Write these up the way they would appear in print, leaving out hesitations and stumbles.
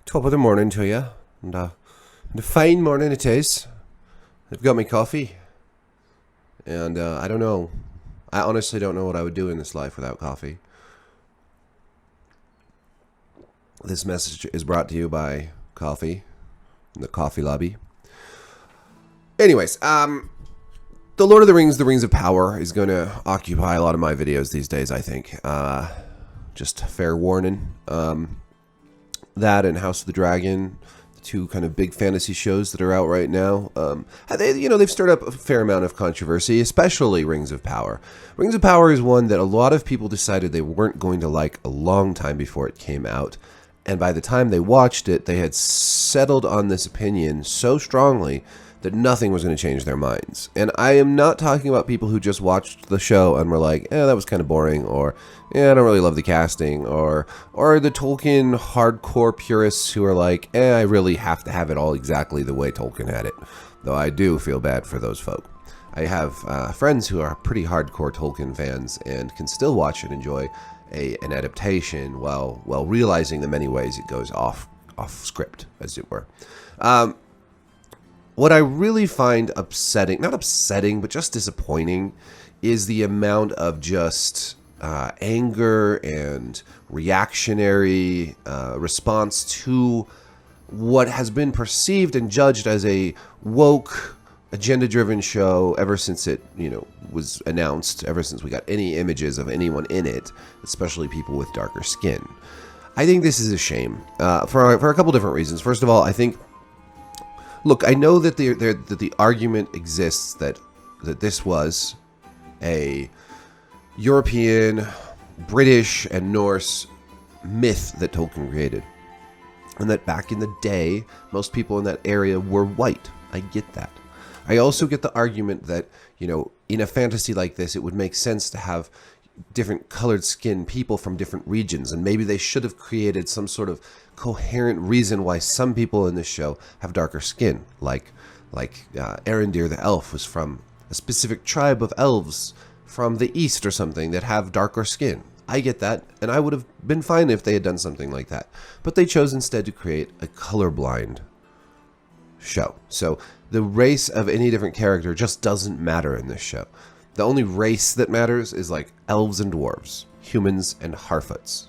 Top of the morning to you, and a fine morning it is. I've got my coffee, and I don't know. I honestly don't know what I would do in this life without coffee. This message is brought to you by coffee, the coffee lobby. Anyways, the Lord of the Rings, the Rings of Power, is going to occupy a lot of my videos these days, I think. Just fair warning. That and House of the Dragon, the two kind of big fantasy shows that are out right now. They've stirred up a fair amount of controversy, especially Rings of Power. Rings of Power is one that a lot of people decided they weren't going to like a long time before it came out. And by the time they watched it, they had settled on this opinion so strongly that nothing was going to change their minds. And I am not talking about people who just watched the show and were like, that was kind of boring, or I don't really love the casting, or the Tolkien hardcore purists who are like, I really have to have it all exactly the way Tolkien had it. Though I do feel bad for those folk. I have friends who are pretty hardcore Tolkien fans and can still watch and enjoy an adaptation while realizing in many ways it goes off script, as it were. What I really find upsetting, not upsetting, but just disappointing, is the amount of just anger and reactionary response to what has been perceived and judged as a woke, agenda-driven show ever since it, was announced, ever since we got any images of anyone in it, especially people with darker skin. I think this is a shame for a couple different reasons. First of all, I think, look, I know that the argument exists that this was a European, British, and Norse myth that Tolkien created. And that back in the day, most people in that area were white. I get that. I also get the argument that, in a fantasy like this, it would make sense to have different colored skin people from different regions. And maybe they should have created some sort of coherent reason why some people in this show have darker skin. Like Arendir the elf was from a specific tribe of elves from the east or something that have darker skin. I get that, and I would have been fine if they had done something like that. But they chose instead to create a colorblind show. So the race of any different character just doesn't matter in this show. The only race that matters is like elves and dwarves, humans and harfoots.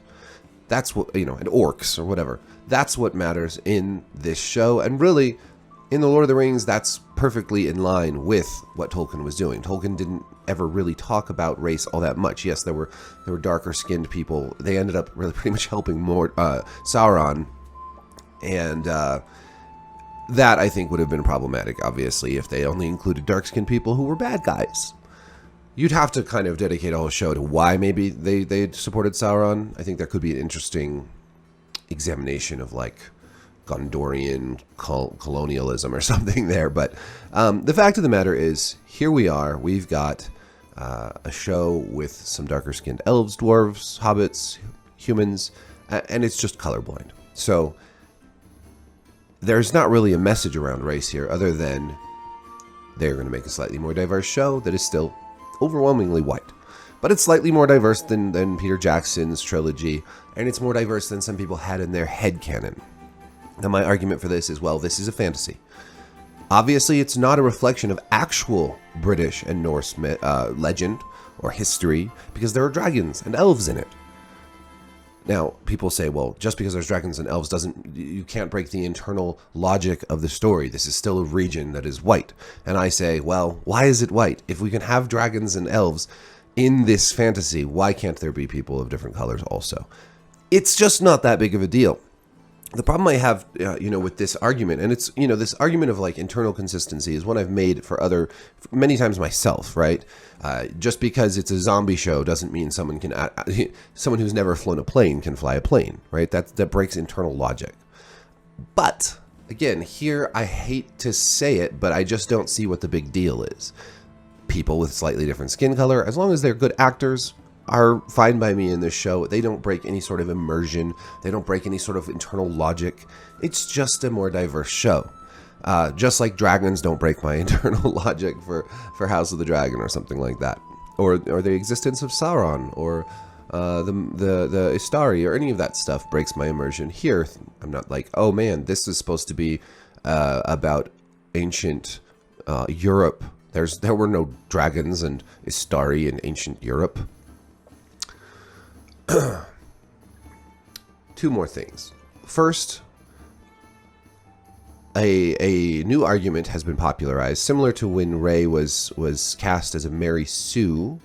That's what, and orcs or whatever. That's what matters in this show. And really, in The Lord of the Rings, that's perfectly in line with what Tolkien was doing. Tolkien didn't ever really talk about race all that much. Yes, there were darker skinned people. They ended up really pretty much helping more Sauron. And that, I think, would have been problematic, obviously, if they only included dark skinned people who were bad guys. You'd have to kind of dedicate a whole show to why maybe they supported Sauron. I think that could be an interesting examination of like Gondorian colonialism or something there. But the fact of the matter is, here we are. We've got a show with some darker skinned elves, dwarves, hobbits, humans, and it's just colorblind. So there's not really a message around race here other than they're going to make a slightly more diverse show that is still overwhelmingly white. But it's slightly more diverse than Peter Jackson's trilogy, and it's more diverse than some people had in their headcanon. Now, my argument for this is, well, this is a fantasy. Obviously, it's not a reflection of actual British and Norse legend or history, because there are dragons and elves in it. Now, people say, well, just because there's dragons and elves you can't break the internal logic of the story. This is still a region that is white. And I say, well, why is it white? If we can have dragons and elves in this fantasy, why can't there be people of different colors also? It's just not that big of a deal. The problem I have, with this argument, and it's, this argument of like internal consistency is one I've made for many times myself, right? Just because it's a zombie show doesn't mean someone who's never flown a plane can fly a plane, right? That breaks internal logic. But again, here I hate to say it, but I just don't see what the big deal is. People with slightly different skin color, as long as they're good actors, are fine by me in this show. They don't break any sort of immersion. They don't break any sort of internal logic. It's just a more diverse show. Just like dragons don't break my internal logic for House of the Dragon or something like that. Or the existence of Sauron or the Istari or any of that stuff breaks my immersion. Here, I'm not like, oh man, this is supposed to be about ancient Europe. There were no dragons and Istari in ancient Europe. Two more things. First, a new argument has been popularized, similar to when Rey was cast as a Mary Sue.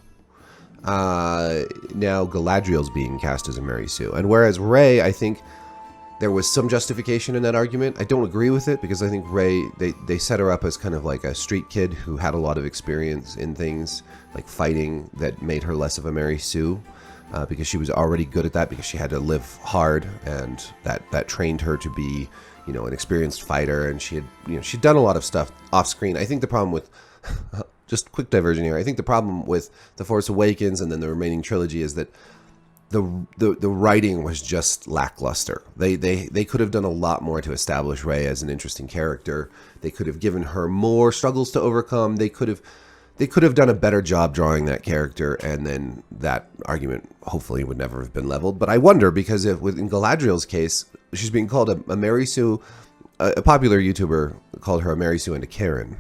Now Galadriel's being cast as a Mary Sue, and whereas Rey, I think there was some justification in that argument. I don't agree with it because I think Rey, they set her up as kind of like a street kid who had a lot of experience in things like fighting that made her less of a Mary Sue. Because she was already good at that, because she had to live hard, and that trained her to be, an experienced fighter, and she'd done a lot of stuff off screen. I think the problem with just quick diversion here. I think the problem with The Force Awakens and then the remaining trilogy is that the writing was just lackluster. They could have done a lot more to establish Rey as an interesting character. They could have given her more struggles to overcome. They could have done a better job drawing that character, and then that argument hopefully would never have been leveled. But I wonder, because in Galadriel's case, she's being called a Mary Sue. A popular YouTuber called her a Mary Sue and a Karen.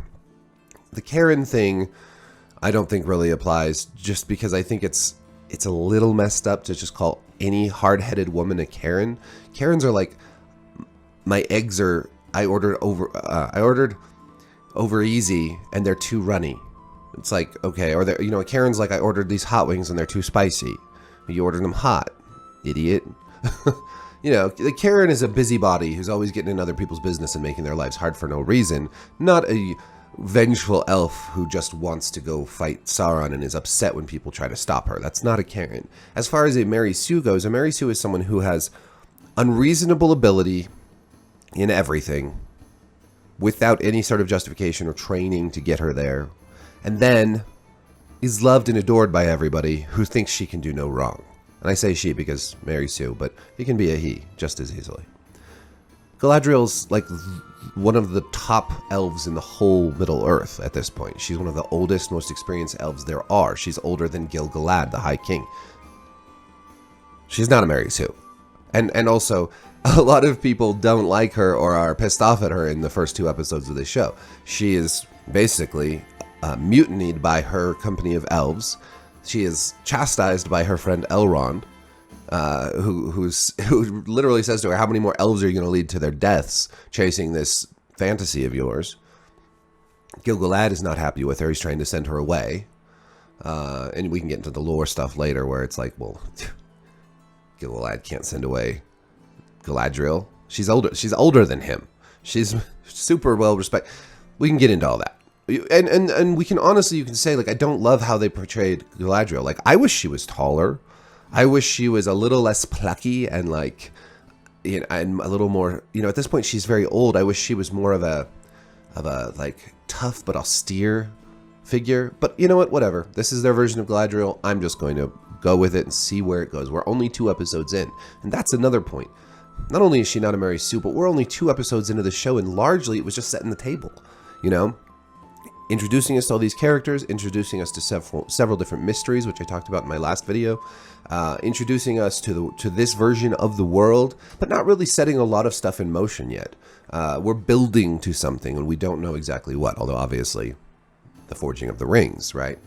The Karen thing, I don't think really applies, just because I think it's a little messed up to just call any hard-headed woman a Karen. Karens are like, my eggs are, I ordered over easy and they're too runny. It's like, okay, or Karen's like, I ordered these hot wings and they're too spicy. You ordered them hot, idiot. The Karen is a busybody who's always getting in other people's business and making their lives hard for no reason. Not a vengeful elf who just wants to go fight Sauron and is upset when people try to stop her. That's not a Karen. As far as a Mary Sue goes, a Mary Sue is someone who has unreasonable ability in everything without any sort of justification or training to get her there. And then is loved and adored by everybody who thinks she can do no wrong. And I say she because Mary Sue, but it can be a he just as easily. Galadriel's like one of the top elves in the whole Middle Earth at this point. She's one of the oldest, most experienced elves there are. She's older than Gil-galad, the High King. She's not a Mary Sue. And also, a lot of people don't like her or are pissed off at her in the first 2 episodes of this show. She is basically mutinied by her company of elves. She is chastised by her friend Elrond, who literally says to her, how many more elves are you going to lead to their deaths chasing this fantasy of yours? Gil-galad is not happy with her. He's trying to send her away. And we can get into the lore stuff later where it's like, well, Gil-galad can't send away Galadriel. She's older than him. She's super well respected. We can get into all that. And we can honestly, you can say, like, I don't love how they portrayed Galadriel. Like, I wish she was taller. I wish she was a little less plucky and like, and a little more, at this point she's very old. I wish she was more of a like tough but austere figure. But you know what? Whatever. This is their version of Galadriel. I'm just going to go with it and see where it goes. We're only 2 episodes in. And that's another point. Not only is she not a Mary Sue, but we're only 2 episodes into the show, and largely it was just setting the table, introducing us to all these characters, introducing us to several different mysteries, which I talked about in my last video, introducing us to this version of the world, but not really setting a lot of stuff in motion yet. We're building to something, and we don't know exactly what, although obviously the forging of the rings, right?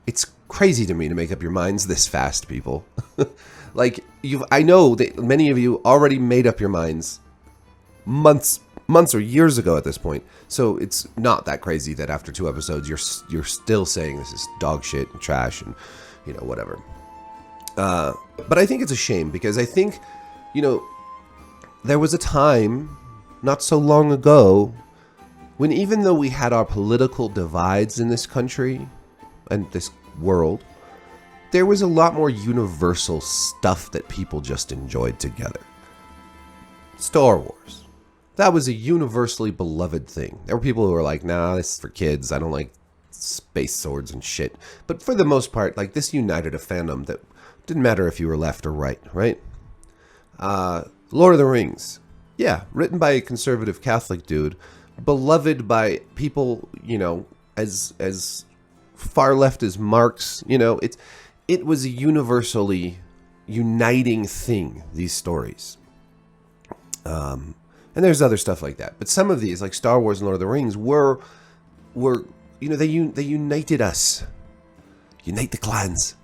It's crazy to me to make up your minds this fast, people. Like, I know that many of you already made up your minds months or years ago at this point, so it's not that crazy that after 2 episodes you're still saying this is dog shit and trash and whatever. But I think it's a shame, because I think there was a time not so long ago when, even though we had our political divides in this country and this world, there was a lot more universal stuff that people just enjoyed together. Star Wars. That was a universally beloved thing. There were people who were like, nah, this is for kids. I don't like space swords and shit. But for the most part, like, this united a fandom that didn't matter if you were left or right? Lord of the Rings. Yeah, written by a conservative Catholic dude, beloved by people, as far left as Marx. You know, it was a universally uniting thing, these stories. And there's other stuff like that. But some of these, like Star Wars and Lord of the Rings, were you know, they united us. Unite the clans.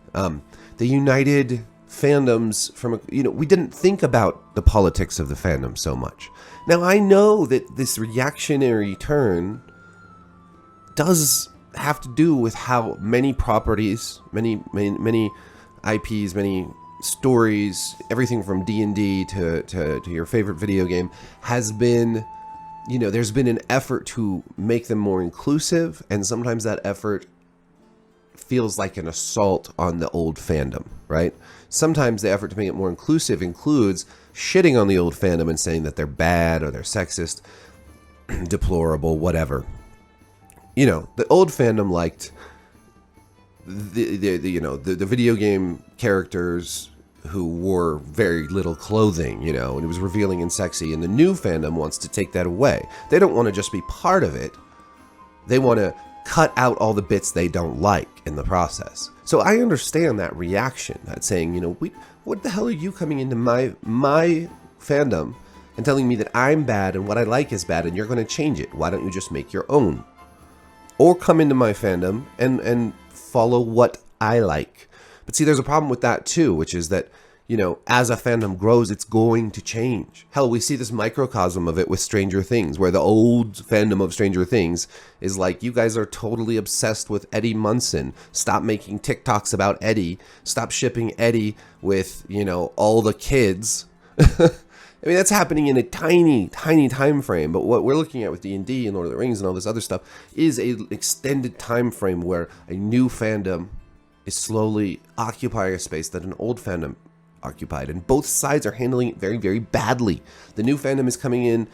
They united fandoms from, you know, we didn't think about the politics of the fandom so much. Now, I know that this reactionary turn does have to do with how many properties, many IPs, many stories, everything from D&D to your favorite video game has been, you know, there's been an effort to make them more inclusive, and sometimes that effort feels like an assault on the old fandom, right? Sometimes the effort to make it more inclusive includes shitting on the old fandom and saying that they're bad or they're sexist, deplorable, whatever. You know, the old fandom liked the video game characters who wore very little clothing, you know, and it was revealing and sexy, and the new fandom wants to take that away. They don't want to just be part of it. They want to cut out all the bits they don't like in the process. So I understand that reaction, that saying, you know, what the hell are you coming into my fandom and telling me that I'm bad and what I like is bad and you're going to change it? Why don't you just make your own? Or come into my fandom and follow what I like. But see, there's a problem with that too, which is that, you know, as a fandom grows, it's going to change. Hell, we see this microcosm of it with Stranger Things, where the old fandom of Stranger Things is like, you guys are totally obsessed with Eddie Munson. Stop making TikToks about Eddie. Stop shipping Eddie with, you know, all the kids. I mean, that's happening in a tiny, tiny time frame. But what we're looking at with D&D and Lord of the Rings and all this other stuff is an extended time frame where a new fandom is slowly occupying a space that an old fandom occupied. And both sides are handling it very, very badly. The new fandom is coming in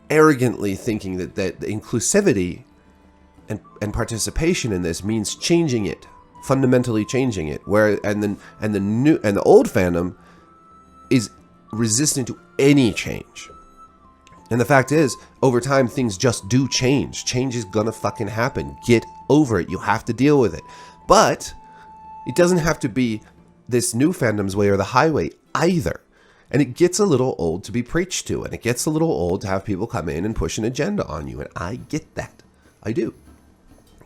arrogantly thinking that the inclusivity and participation in this means changing it, fundamentally changing it. And the old fandom is resistant to any change. And the fact is, over time, things just do change. Change is gonna fucking happen. Get over it. You have to deal with it. But it doesn't have to be this new fandom's way or the highway either. And it gets a little old to be preached to. And it gets a little old to have people come in and push an agenda on you. And I get that. I do.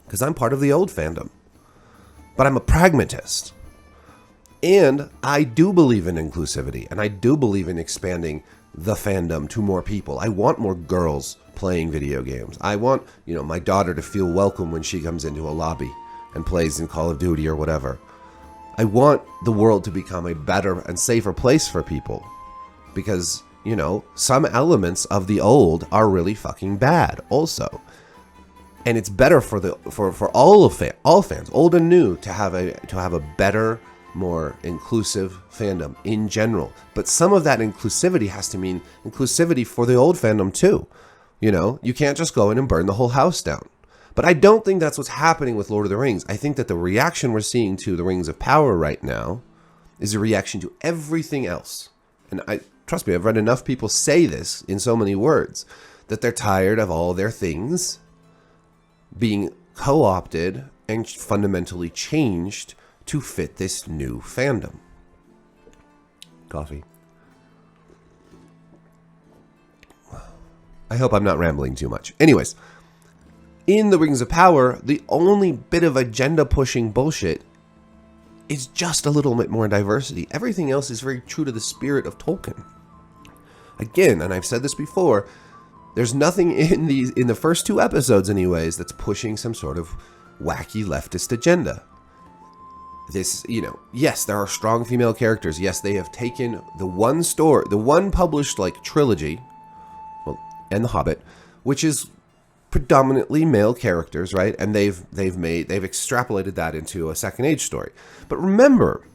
Because I'm part of the old fandom. But I'm a pragmatist. And I do believe in inclusivity, and I do believe in expanding the fandom to more people. I want more girls playing video games. I want, you know, my daughter to feel welcome when she comes into a lobby and plays in Call of Duty or whatever. I want the world to become a better and safer place for people because, you know, some elements of the old are really fucking bad also. And it's better for all fans, old and new, to have a better, more inclusive fandom in general. But some of that inclusivity has to mean inclusivity for the old fandom too. You know, you can't just go in and burn the whole house down. But I don't think that's what's happening with Lord of the Rings. I think that the reaction we're seeing to the Rings of Power right now is a reaction to everything else. And trust me, I've read enough people say this in so many words that they're tired of all their things being co-opted and fundamentally changed to fit this new fandom. Coffee. I hope I'm not rambling too much. Anyways, in the Rings of Power, the only bit of agenda-pushing bullshit is just a little bit more diversity. Everything else is very true to the spirit of Tolkien. Again, and I've said this before, there's nothing in the first 2 episodes anyways that's pushing some sort of wacky leftist agenda. This, you know, yes, there are strong female characters. Yes, they have taken the one published like trilogy, well, and The Hobbit, which is predominantly male characters, right? And they've extrapolated that into a Second Age story. But remember,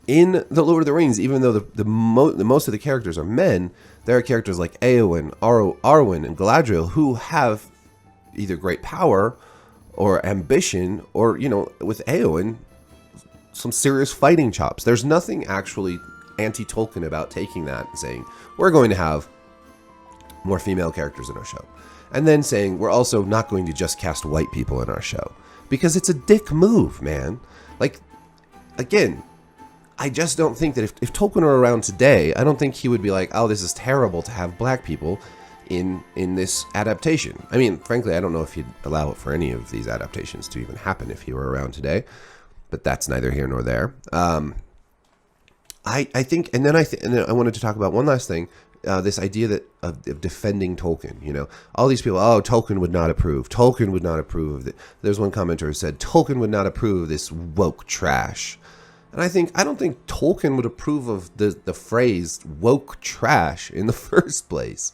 in The Lord of the Rings, even though the most of the characters are men, there are characters like Éowyn, Arwen, and Galadriel who have either great power or ambition, or, you know, with Éowyn, some serious fighting chops. There's nothing actually anti-Tolkien about taking that and saying, we're going to have more female characters in our show. And then saying, we're also not going to just cast white people in our show. because it's a dick move, man. Like, again, I just don't think that if Tolkien were around today, I don't think he would be like, oh, this is terrible to have black people in this adaptation. I mean, frankly, I don't know if he'd allow it for any of these adaptations to even happen if he were around today, but that's neither here nor there. I think, and then I wanted to talk about one last thing. This idea that of defending Tolkien, you know, all these people, oh, Tolkien would not approve. Tolkien would not approve of it. There's one commenter who said, Tolkien would not approve of this woke trash. And I don't think Tolkien would approve of the phrase woke trash in the first place.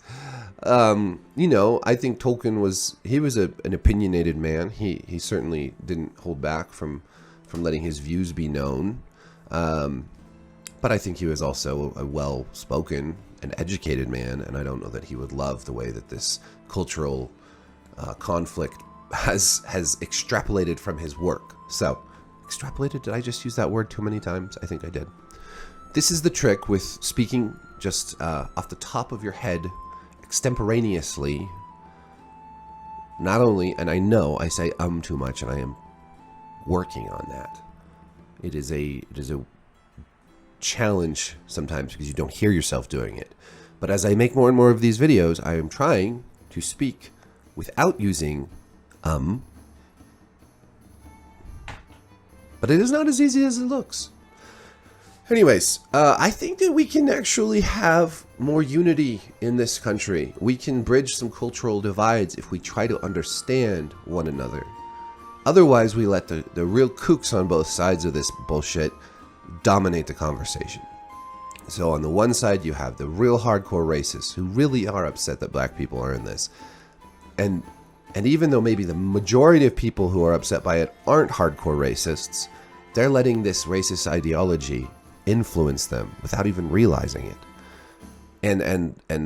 You know, I think Tolkien was an opinionated man. He certainly didn't hold back from letting his views be known. But I think he was also a well-spoken and educated man, and I don't know that he would love the way that this cultural conflict has extrapolated from his work. So, extrapolated? Did I just use that word too many times? I think I did. This is the trick with speaking just off the top of your head, extemporaneously. Not only, and I know I say too much, and I am working on that. It is a challenge sometimes because you don't hear yourself doing it. But as I make more and more of these videos, I am trying to speak without using but it is not as easy as it looks. Anyways, I think that we can actually have more unity in this country. We can bridge some cultural divides if we try to understand one another. Otherwise, we let the real kooks on both sides of this bullshit dominate the conversation. So on the one side, you have the real hardcore racists who really are upset that black people are in this. And even though maybe the majority of people who are upset by it aren't hardcore racists, they're letting this racist ideology influence them without even realizing it. And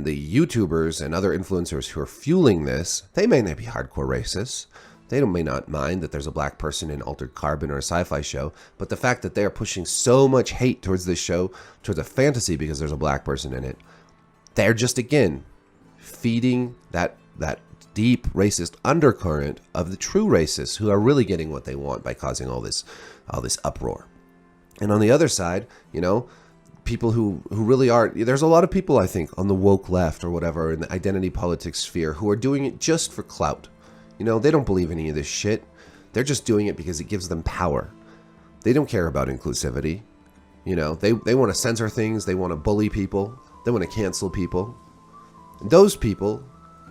the YouTubers and other influencers who are fueling this, they may not be hardcore racists. They may not mind that there's a black person in Altered Carbon or a sci-fi show, but the fact that they are pushing so much hate towards this show, towards a fantasy because there's a black person in it, they're just, again, feeding that deep racist undercurrent of the true racists who are really getting what they want by causing all this uproar. And on the other side, you know, people who really are, there's a lot of people, I think, on the woke left or whatever in the identity politics sphere who are doing it just for clout. You know, they don't believe any of this shit. They're just doing it because it gives them power. They don't care about inclusivity. You know, they want to censor things. They want to bully people. They want to cancel people. And those people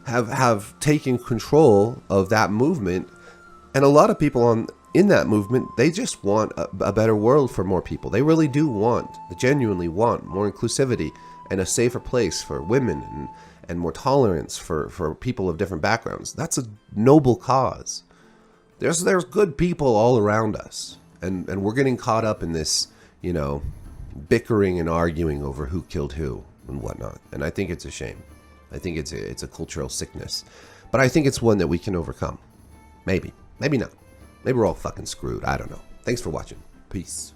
have taken control of that movement. And a lot of people in that movement, they just want a better world for more people. They really do they genuinely want more inclusivity and a safer place for women and more tolerance for people of different backgrounds. That's a noble cause. There's good people all around us. And we're getting caught up in this, you know, bickering and arguing over who killed who and whatnot. And I think it's a shame. I think it's a cultural sickness. But I think it's one that we can overcome. Maybe. Maybe not. Maybe we're all fucking screwed. I don't know. Thanks for watching. Peace.